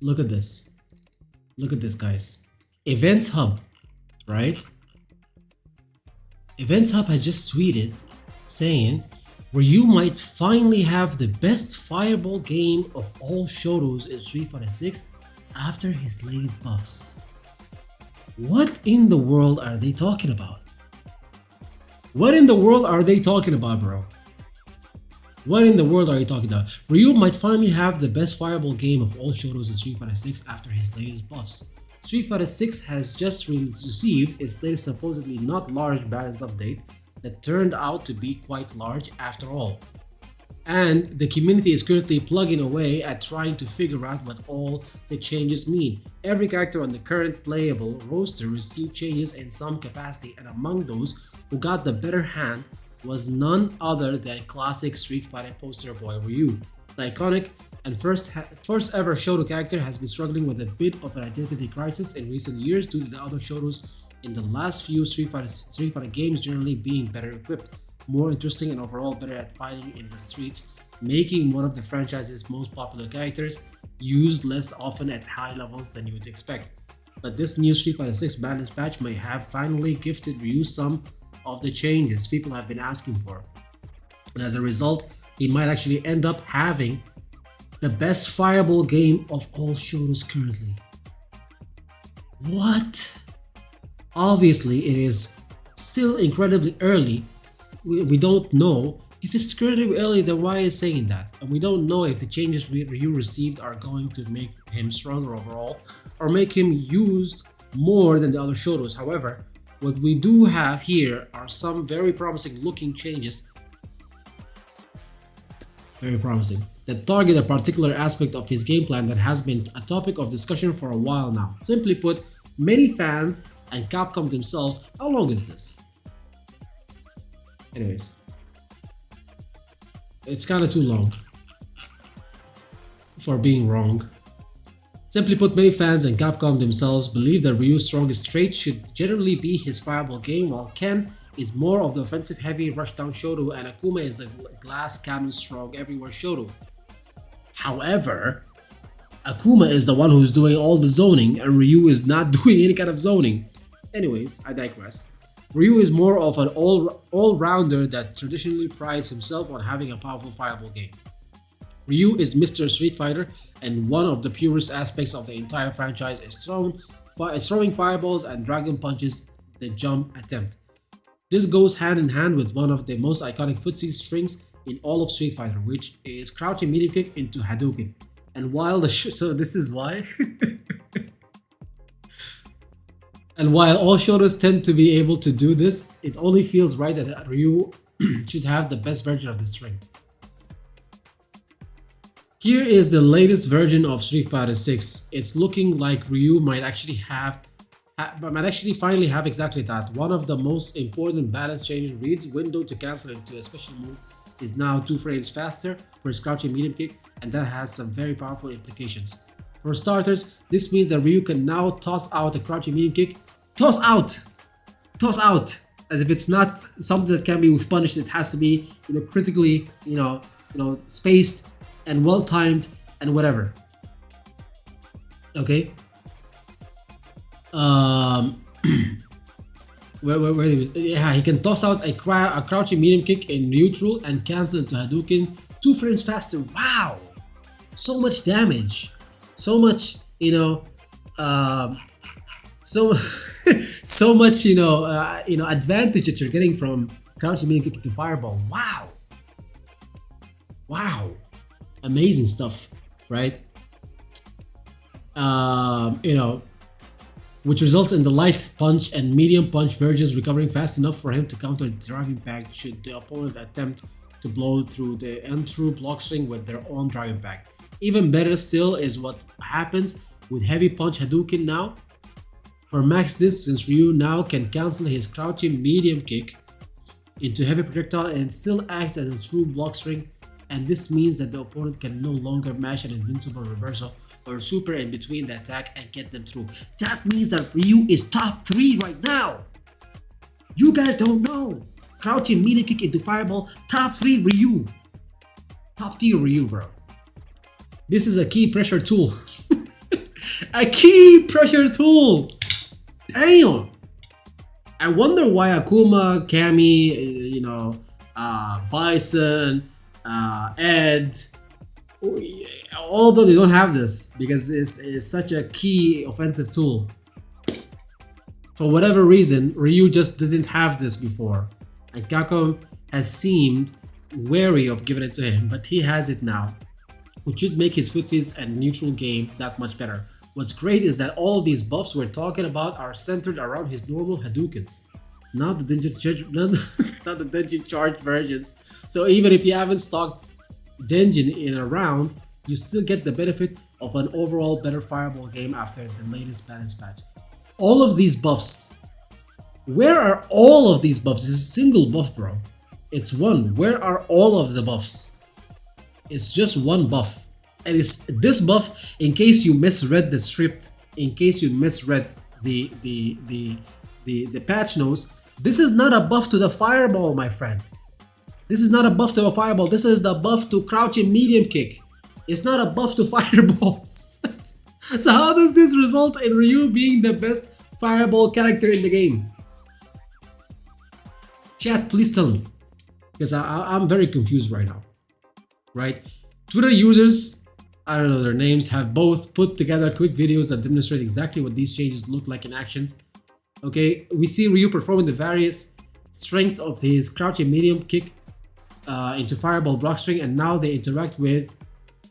Look at this. Look at this, guys. Events Hub, right? Events Hub has just tweeted saying, Ryu might finally have the best fireball game of all Shotos in Street Fighter 6 after his late buffs. What in the world are they talking about? What in the world are they talking about, bro? What in the world are you talking about? Ryu might finally have the best fireball game of all Shotos in Street Fighter 6 after his latest buffs. Street Fighter 6 has just received its latest supposedly not large balance update that turned out to be quite large after all. And the community is currently plugging away at trying to figure out what all the changes mean. Every character on the current playable roster received changes in some capacity, and among those who got the better hand was none other than classic Street Fighter poster boy Ryu. The iconic and first ever Shoto character has been struggling with a bit of an identity crisis in recent years due to the other Shotos in the last few Street Fighter games generally being better equipped, more interesting, and overall better at fighting in the streets, making one of the franchise's most popular characters, used less often at high levels than you would expect. But this new Street Fighter 6 balance patch may have finally gifted Ryu some of the changes people have been asking for. And as a result, he might actually end up having the best fireball game of all Shotos currently. What? Obviously, it is still incredibly early. We don't know. If it's incredibly early, then why is saying that? And we don't know if the changes Ryu received are going to make him stronger overall or make him used more than the other Shotos. However, what we do have here are some very promising looking changes. Very promising. That target a particular aspect of his game plan that has been a topic of discussion for a while now. Simply put, many fans and Capcom themselves, how long is this? Anyways, it's kind of too long for being wrong. Simply put, many fans and Capcom themselves believe that Ryu's strongest trait should generally be his fireball game, while Ken is more of the offensive heavy rushdown Shoto and Akuma is the glass cannon strong everywhere Shoto. However, Akuma is the one who's doing all the zoning and Ryu is not doing any kind of zoning. Anyways, I digress. Ryu is more of an all-rounder that traditionally prides himself on having a powerful fireball game. Ryu is Mr. Street Fighter, and one of the purest aspects of the entire franchise is throwing fireballs and dragon punches, the jump attempt. This goes hand in hand with one of the most iconic footsie strings in all of Street Fighter, which is crouching medium kick into Hadouken. And while so this is why and while all Shotos tend to be able to do this, it only feels right that Ryu should have the best version of the string. Here is the latest version of Street Fighter 6. It's looking like Ryu might actually finally have exactly that. One of the most important balance changes reads window to cancel into a special move is now 2 frames faster for his crouching medium kick, and that has some very powerful implications. For starters, this means that Ryu can now toss out a crouching medium kick. Toss out! Toss out! As if it's not something that can be punished, it has to be critically spaced and well timed and whatever. Okay. Yeah, he can toss out a crouching medium kick in neutral and cancel into Hadouken 2 frames faster. Wow, so much damage, so much so much advantage that you're getting from crouching medium kick into fireball. Wow, amazing stuff, right? Which results in the light punch and medium punch versions recovering fast enough for him to counter the drive impact should the opponent attempt to blow through the untrue block string with their own drive impact. Even better still is what happens with heavy punch Hadouken now. For max distance, Ryu now can cancel his crouching medium kick into heavy projectile and still acts as a true block string, and this means that the opponent can no longer mash an invincible reversal or super in between the attack and get them through. That means that Ryu is top 3 right now. You guys don't know. Crouching medium kick into fireball, top 3 Ryu. Top tier Ryu, bro. This is a key pressure tool. A key pressure tool. Damn. I wonder why Akuma, Kami, Bison, Ed, although they don't have this because it's such a key offensive tool. For whatever reason, Ryu just didn't have this before, and Capcom has seemed wary of giving it to him, but he has it now, which should make his footsies and neutral game that much better. What's great is that all these buffs we're talking about are centered around his normal Hadoukens, not the not the Dungeon Charge versions. So even if you haven't stocked Dungeon in a round, you still get the benefit of an overall better fireball game after the latest balance patch. All of these buffs, where are all of these buffs? It's a single buff, bro. It's one. Where are all of the buffs? It's just one buff. And it's this buff in case you misread the script, in case you misread the patch notes. This is not a buff to the fireball, my friend. This is not a buff to a fireball. This is the buff to crouching medium kick. It's not a buff to fireballs. So how does this result in Ryu being the best fireball character in the game? Chat, please tell me, because I'm very confused right now. Right? Twitter users, I don't know their names, have both put together quick videos that demonstrate exactly what these changes look like in actions. Okay, we see Ryu performing the various strengths of his crouching medium kick into fireball block string, and now they interact with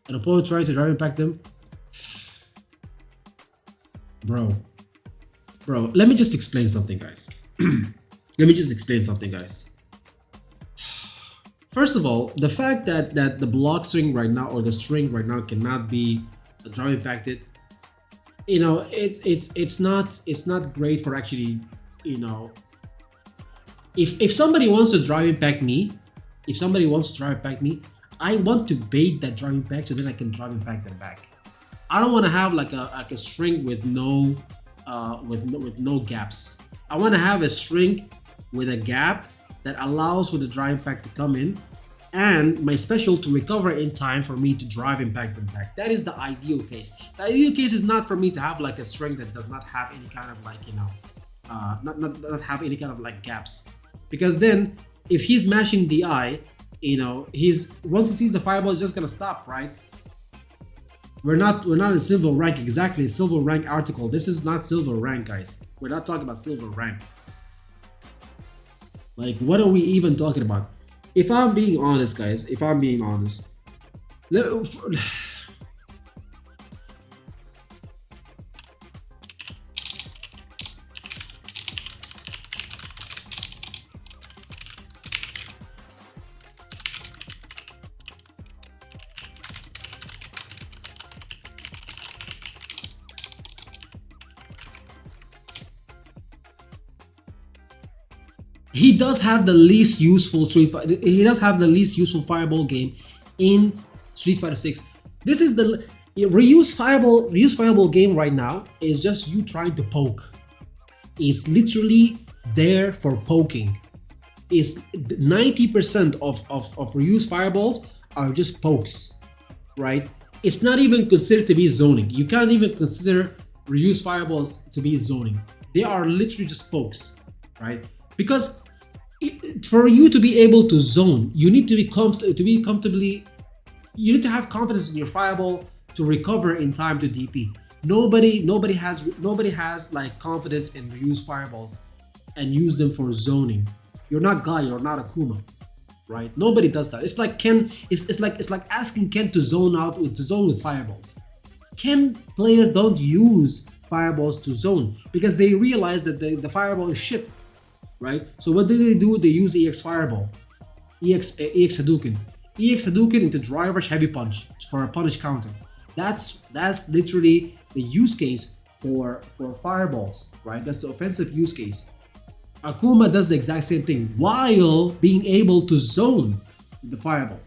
an opponent trying to drive impact them. Bro, let me just explain something, guys. First of all, the fact that the block string right now, or the string right now, cannot be drive impacted, you know, it's not great for actually, you know, if somebody wants to drive impact me, I want to bait that drive impact so then I can drive impact them back. I don't want to have like a string with no gaps. I want to have a string with a gap that allows for the drive impact to come in, and my special to recover in time for me to drive impact them back. That is the ideal case. The ideal case is not for me to have like a string that does not have any kind of like, you know, not have any kind of like gaps, because then if he's mashing the eye, you know, once he sees the fireball, he's just gonna stop, right? We're not in silver rank, exactly, silver rank article. This is not silver rank, guys. We're not talking about silver rank. Like, what are we even talking about? If I'm being honest, guys, he does have the least useful fireball game in Street Fighter 6. This is the reuse fireball game right now is just you trying to poke. It's literally there for poking. It's 90% of reuse fireballs are just pokes, right? It's not even considered to be zoning. You can't even consider reuse fireballs to be zoning. They are literally just pokes, right? Because for you to be able to zone, you need to be you need to have confidence in your fireball to recover in time to DP. Nobody has like confidence in reuse fireballs and use them for zoning. You're not Guy, you're not Akuma, right? Nobody does that. It's like Ken. It's like asking Ken to zone with fireballs. Ken players don't use fireballs to zone because they realize that the fireball is shit. Right? So what do? They use EX Fireball, EX Hadouken into Dry Rush Heavy Punch for a punish counter. That's literally the use case for fireballs, right? That's the offensive use case. Akuma does the exact same thing while being able to zone the fireball.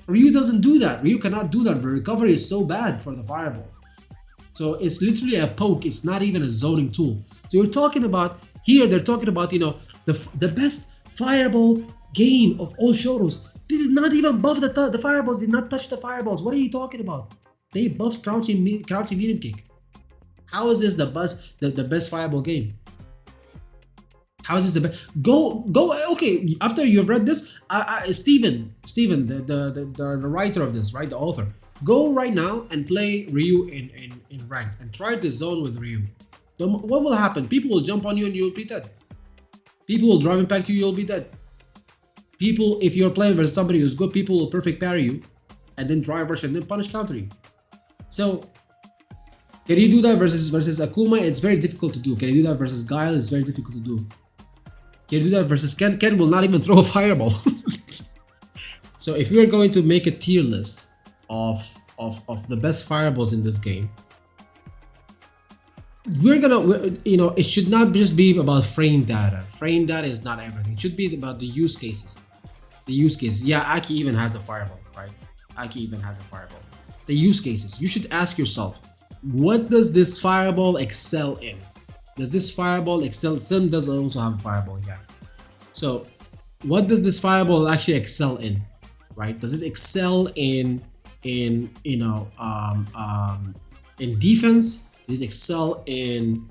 Ryu doesn't do that. Ryu cannot do that. The recovery is so bad for the fireball. So it's literally a poke. It's not even a zoning tool. So you're talking about. Here they're talking about, you know, the best fireball game of all shotos. They did not even buff the fireballs, did not touch the fireballs. What are you talking about? They buffed crouching medium kick. How is this the best fireball game? How is this the best? Go. Okay, after you've read this, Steven, the writer of this, right, the author, go right now and play Ryu in ranked and try the zone with Ryu. What will happen? People will jump on you and you'll be dead. People will drive impact you, you'll be dead. People, if you're playing versus somebody who's good, people will perfect parry you and then drive rush and then punish counter you. So can you do that versus Akuma? It's very difficult to do. Can you do that versus Guile? It's very difficult to do. Can you do that versus Ken? Ken will not even throw a fireball. So if we are going to make a tier list of the best fireballs in this game, it should not just be about frame data. Frame data is not everything. It should be about the use cases. The use cases. Yeah, Aki even has a fireball, right? Aki even has a fireball. The use cases. You should ask yourself, what does this fireball excel in? Does this fireball excel? Sun does also have a fireball, yeah. So what does this fireball actually excel in, right? Does it excel in defense? Does it excel in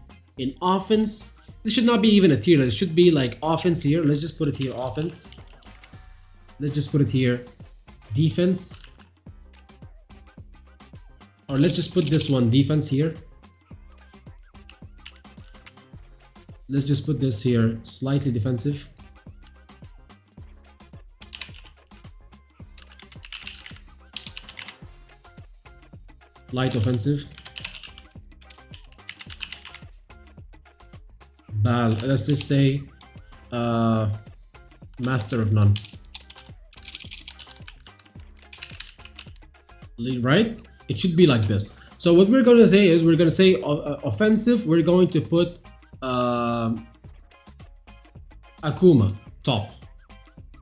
offense? This should not be even a tier. It should be like offense here. Let's just put it here, offense. Let's just put it here, defense. Or let's just put this one, defense here. Let's just put this here, slightly defensive. Light offensive. Bal, let's just say master of none. Right? It should be like this. So what we're going to say is, we're going to say offensive, we're going to put Akuma top,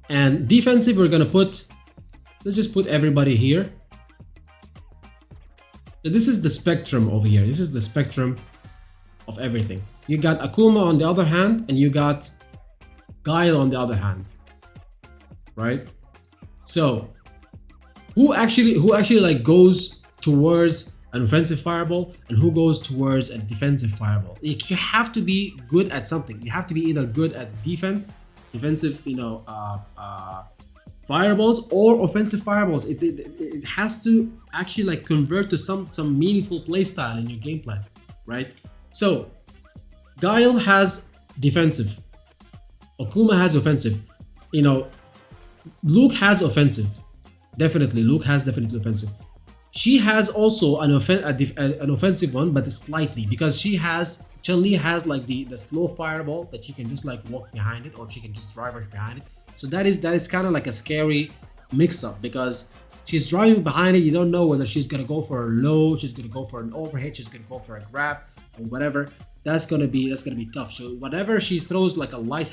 and defensive we're gonna put, let's just put everybody here. So this is the spectrum over here. This is the spectrum of everything. You got Akuma on the other hand, and you got Guile on the other hand, right? So who actually like goes towards an offensive fireball and who goes towards a defensive fireball? You have to be good at something. You have to be either good at defensive, fireballs, or offensive fireballs. It has to actually like convert to some meaningful playstyle in your game plan, right? So Guile has defensive, Akuma has offensive, Luke has offensive. Definitely, Luke has definitely offensive. She has also an offensive one, but slightly, because Chun-Li has like the slow fireball that she can just like walk behind it, or she can just drive rush behind it. So that is kind of like a scary mix-up, because she's driving behind it. You don't know whether she's gonna go for a low, she's gonna go for an overhead, she's gonna go for a grab, or whatever. That's gonna be tough. So whatever she throws, like a light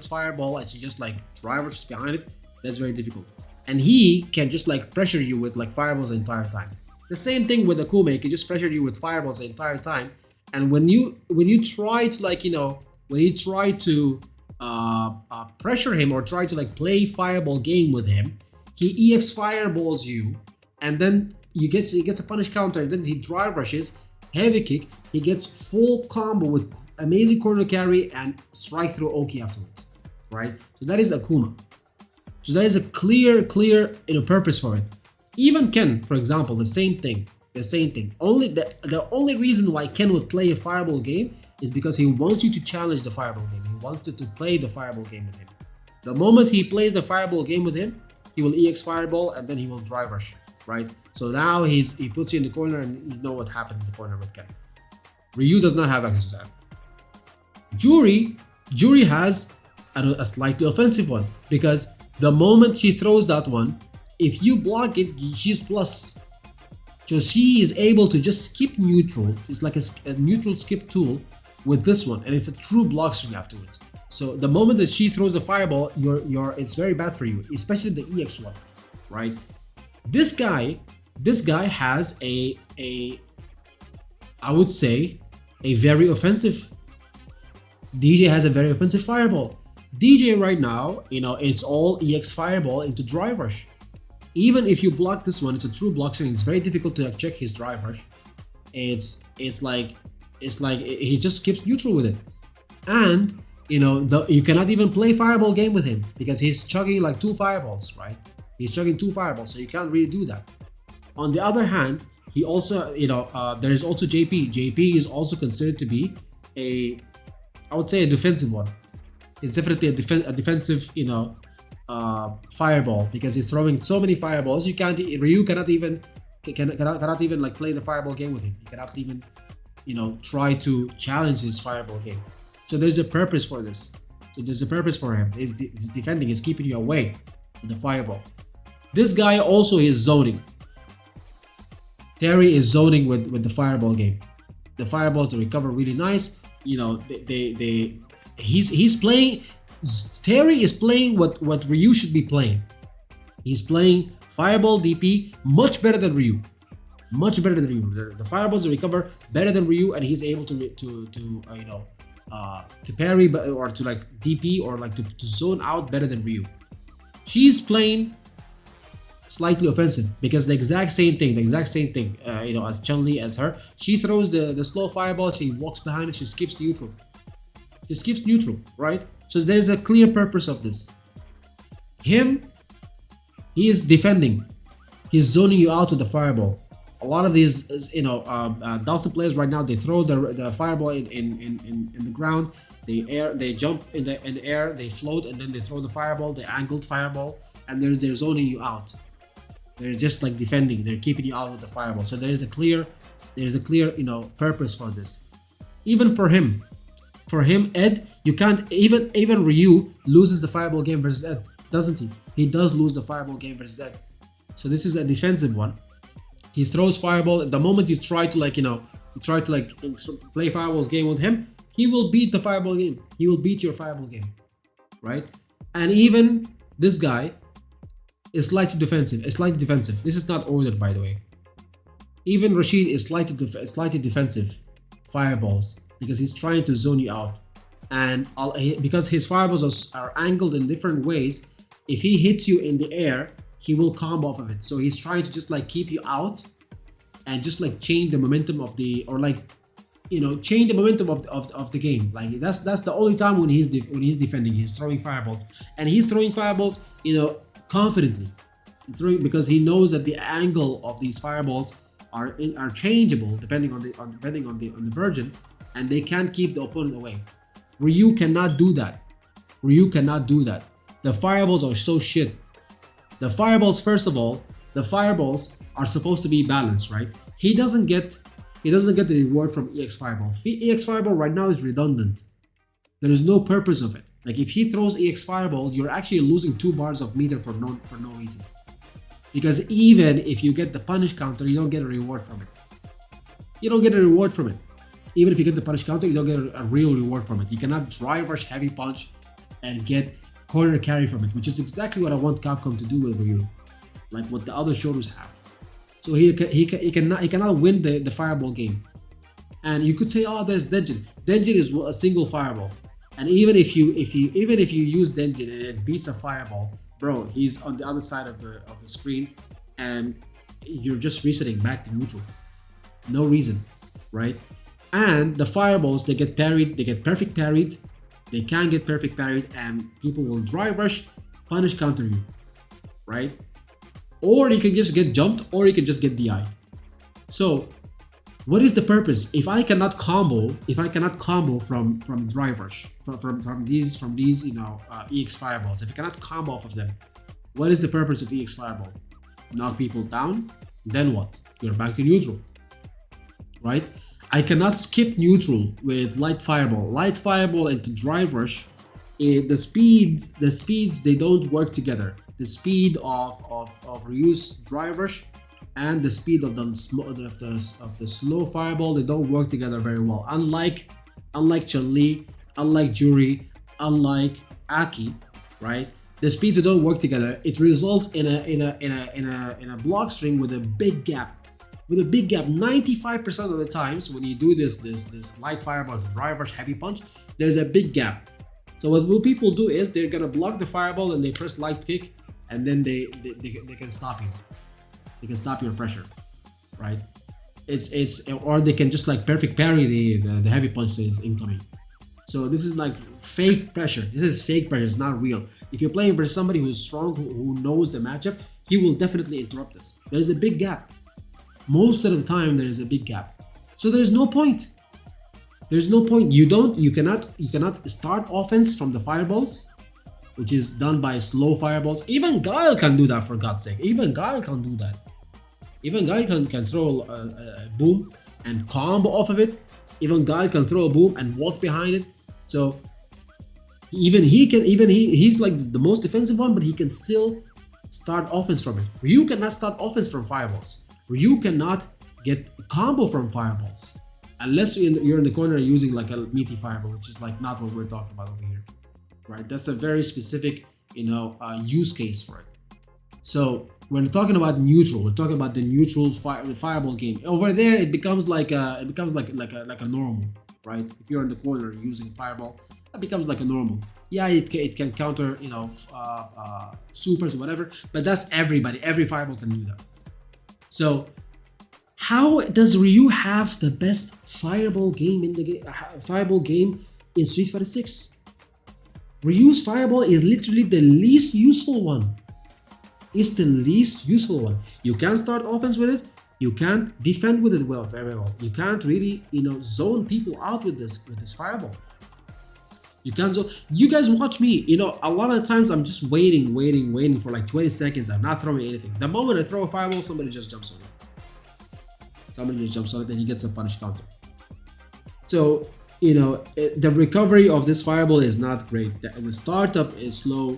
fireball, and she just like drive rushes behind it, that's very difficult. And he can just like pressure you with like fireballs the entire time. The same thing with Akuma, he can just pressure you with fireballs the entire time. And when you try to like pressure him, or try to like play fireball game with him, he EX fireballs you, and then he gets a punish counter, and then he drive rushes, heavy kick, he gets full combo with amazing corner carry and strike through Oki afterwards, right? So that is Akuma. So there is a clear purpose for it. Even Ken, for example, the same thing. Only the only reason why Ken would play a fireball game is because he wants you to challenge the fireball game. He wants you to play the fireball game with him. The moment he plays the fireball game with him, he will EX fireball, and then he will drive rush, right? So now he puts you in the corner, and you know what happened in the corner with Ken. Ryu does not have access to that. Juri has a slightly offensive one, because the moment she throws that one, if you block it, she's plus. So she is able to just skip neutral. It's like a neutral skip tool with this one, and it's a true block string afterwards. So the moment that she throws a fireball, it's very bad for you, especially the EX one, right? This guy has I would say a very offensive. DJ has a very offensive fireball. DJ right now, it's all EX fireball into drive rush. Even if you block this one, it's a true block string. It's very difficult to check his drive rush. It's like It's like he just keeps neutral with it. And you know, you cannot even play fireball game with him because he's chugging like 2 fireballs, right? He's chugging 2 fireballs, so you can't really do that. On the other hand, he also, you know, there is also JP. JP is also considered to be I would say a defensive one. It's definitely a defensive, you know, fireball because he's throwing so many fireballs. Ryu cannot even like play the fireball game with him. He cannot even, you know, try to challenge his fireball game. So there's a purpose for this. So there's a purpose for him. He's defending. He's keeping you away with the fireball. This guy also is zoning. Terry is zoning with the fireball game. The fireballs, they recover really nice. You know, he's playing. Terry is playing what Ryu should be playing. He's playing fireball DP much better than Ryu. Much better than Ryu. The fireballs recover better than Ryu, and he's able to parry or to like DP or like to zone out better than Ryu. She's playing slightly offensive because the exact same thing, you know, as Chun-Li, as her. She throws the slow fireball, she walks behind it, she skips neutral. She skips neutral, right? So there's a clear purpose of this. He is defending. He's zoning you out with the fireball. A lot of these, you know, Dawson players right now, they throw the fireball in the ground. They jump in the air, they float, and then they throw the fireball, the angled fireball, and they're zoning you out. They're just like defending. They're keeping you out with the fireball. So there is a clear, you know, purpose for this. Even for him, Ed, you can't even Ryu loses the fireball game versus Ed, doesn't he? He does lose the fireball game versus Ed. So this is a defensive one. He throws fireball. The moment you try to like, you know, play fireballs game with him, he will beat the fireball game. He will beat your fireball game, right? And even this guy is slightly defensive. This is not ordered, by the way. Even Rashid is slightly defensive fireballs because he's trying to zone you out, and because his fireballs are angled in different ways. If he hits you in the air, he will combo off of it. So he's trying to just like keep you out and just like change the momentum of the, or like, you know, change the momentum of the game. Like that's the only time when he's defending. He's throwing fireballs, and he's throwing fireballs, you know, confidently. He's throwing because he knows that the angle of these fireballs are changeable depending on the version, and they can't keep the opponent away. Ryu cannot do that. The fireballs are so shit. The fireballs, first of all, the fireballs are supposed to be balanced, right? He doesn't get the reward from EX Fireball. EX Fireball right now is redundant. There is no purpose of it. Like if he throws EX Fireball, you're actually losing 2 bars of meter for no reason. Because even if you get the punish counter, you don't get a reward from it. Even if you get the punish counter, you don't get a real reward from it. You cannot drive rush heavy punch and get corner carry from it, which is exactly what I want Capcom to do with Ryu, like what the other shooters have. So he cannot win the fireball game. And you could say, oh, there's Denjin. Denjin is a single fireball, and even if you use Denjin and it beats a fireball, bro, he's on the other side of the screen, and you're just resetting back to neutral. No reason, right? And the fireballs, they get parried, they get perfect parried. They can get perfect parried, and people will drive rush, punish counter you, right? Or you can just get jumped, or you can just get DI'd. So, what is the purpose? If I cannot combo from drive rush, from these you know, EX fireballs, if I cannot combo off of them, what is the purpose of EX fireball? Knock people down, then what? You're back to neutral, right? I cannot skip neutral with light fireball. Light fireball into drive rush, the speeds, they don't work together. The speed of Ryu's drive rush and the speed of the slow fireball, they don't work together very well. Unlike Chun-Li, unlike Juri, unlike Aki, right? The speeds that don't work together, it results in a block string with a big gap. 95% of the times when you do this light fireball, drive rush, heavy punch, there's a big gap. So what will people do is they're gonna block the fireball and they press light kick, and then they can stop you. They can stop your pressure, right? It's or they can just like perfect parry the heavy punch that is incoming. So this is like fake pressure. This is fake pressure. It's not real. If you're playing versus somebody who's strong, who knows the matchup, he will definitely interrupt us. There's a big gap. Most of the time, there is a big gap. So there's no point. There's no point. You cannot start offense from the fireballs, which is done by slow fireballs. Even Guile can do that, for God's sake. Even Guile can do that. Even Guile can throw a boom and combo off of it. Even Guile can throw a boom and walk behind it. So he's like the most defensive one, but he can still start offense from it. Ryu cannot start offense from fireballs. Ryu cannot get a combo from fireballs. Unless you're in the corner using like a meaty fireball, which is like not what we're talking about over here. Right? That's a very specific, use case for it. So when we're talking about neutral, we're talking about the neutral fireball game. Over there, it becomes like a normal, right? If you're in the corner using fireball, that becomes like a normal. Yeah, it can counter, supers or whatever, but that's everybody. Every fireball can do that. So how does Ryu have the best fireball game in the game? Fireball game in Street Fighter 6? Ryu's fireball is literally the least useful one. It's the least useful one. You can't start offense with it. You can't defend with it very well. You can't really, zone people out with this fireball. You can't zone. You guys watch me. A lot of times I'm just waiting for like 20 seconds. I'm not throwing anything. The moment I throw a fireball, somebody just jumps on it. And he gets a punish counter. So, the recovery of this fireball is not great. The startup is slow.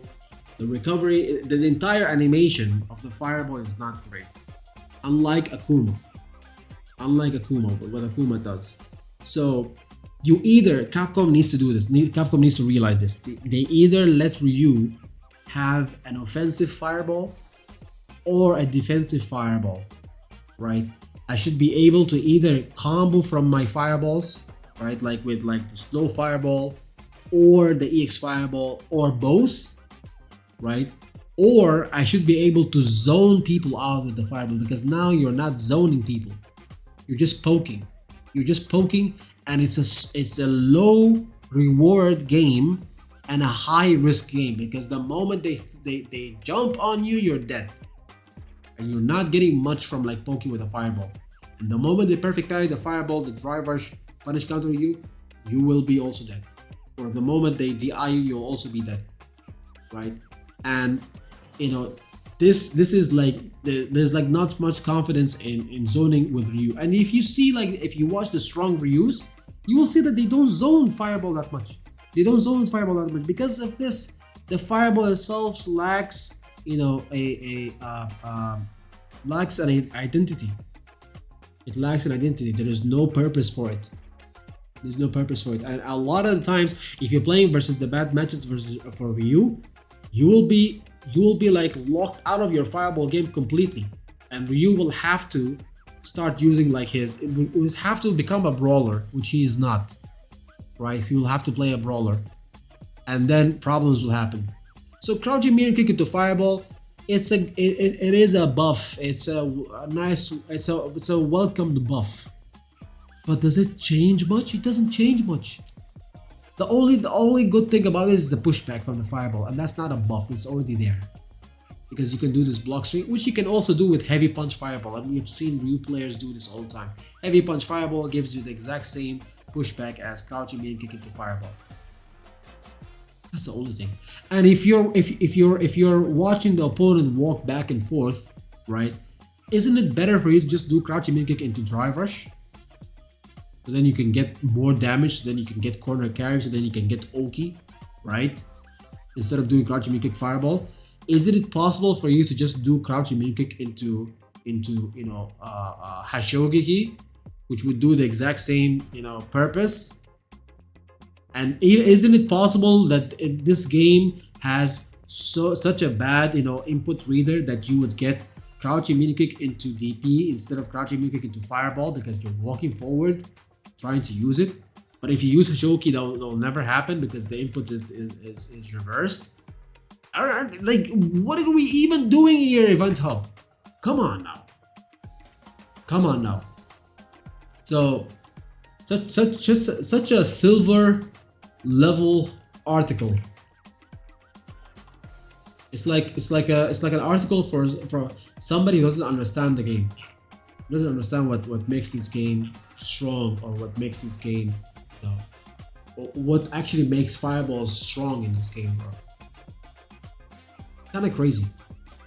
The recovery, the entire animation of the fireball is not great. Unlike Akuma, what Akuma does. So, Capcom needs to do this. Capcom needs to realize this. They either let Ryu have an offensive fireball or a defensive fireball, right? I should be able to either combo from my fireballs, right? Like with the slow fireball or the EX fireball or both, right? Or I should be able to zone people out with the fireball, because now you're not zoning people. You're just poking. And it's a low reward game and a high risk game, because the moment they jump on you, you're dead. And you're not getting much from like poking with a fireball. And the moment they perfect parry the fireball, the drive rush punish counter you will be also dead. Or the moment they DI you, you'll also be dead, right? And this is like there's like not much confidence in zoning with Ryu. And if you watch the strong Ryus, you will see that they don't zone fireball that much. Because of this. The fireball itself lacks lacks an identity. It lacks an identity. There is no purpose for it. And a lot of the times, if you're playing versus the bad matches for Ryu, you will be like locked out of your fireball game completely, and Ryu will have to start using like he will have to become a brawler, which he is not, right? He will have to play a brawler, and then problems will happen. So crouching medium kick into fireball, it is a buff. It's a welcomed buff. But does it change much? It doesn't change much. The only good thing about it is the pushback from the fireball, and that's not a buff. It's already there, because you can do this block string, which you can also do with heavy punch fireball. And we've seen Ryu players do this all the time. Heavy punch fireball gives you the exact same pushback as crouching medium kick into fireball. That's the only thing. And if you're watching the opponent walk back and forth, right? Isn't it better for you to just do crouching medium kick into drive rush? So then you can get more damage, so then you can get corner carry, so then you can get Oki, right? Instead of doing crouching medium kick fireball. Isn't it possible for you to just do crouching medium kick into Hashogeki, which would do the exact same purpose? And isn't it possible that this game has such a bad input reader that you would get crouching medium kick into DP instead of crouching medium kick into fireball, because you're walking forward trying to use it? But if you use Hashoki, that will never happen, because the input is reversed. Like, what are we even doing here, Event Hub? Come on now. So such a silver level article. It's like an article for somebody who doesn't understand the game, doesn't understand what makes this game strong, or what makes this game, you know, what actually makes fireballs strong in this game, bro. Kind of crazy.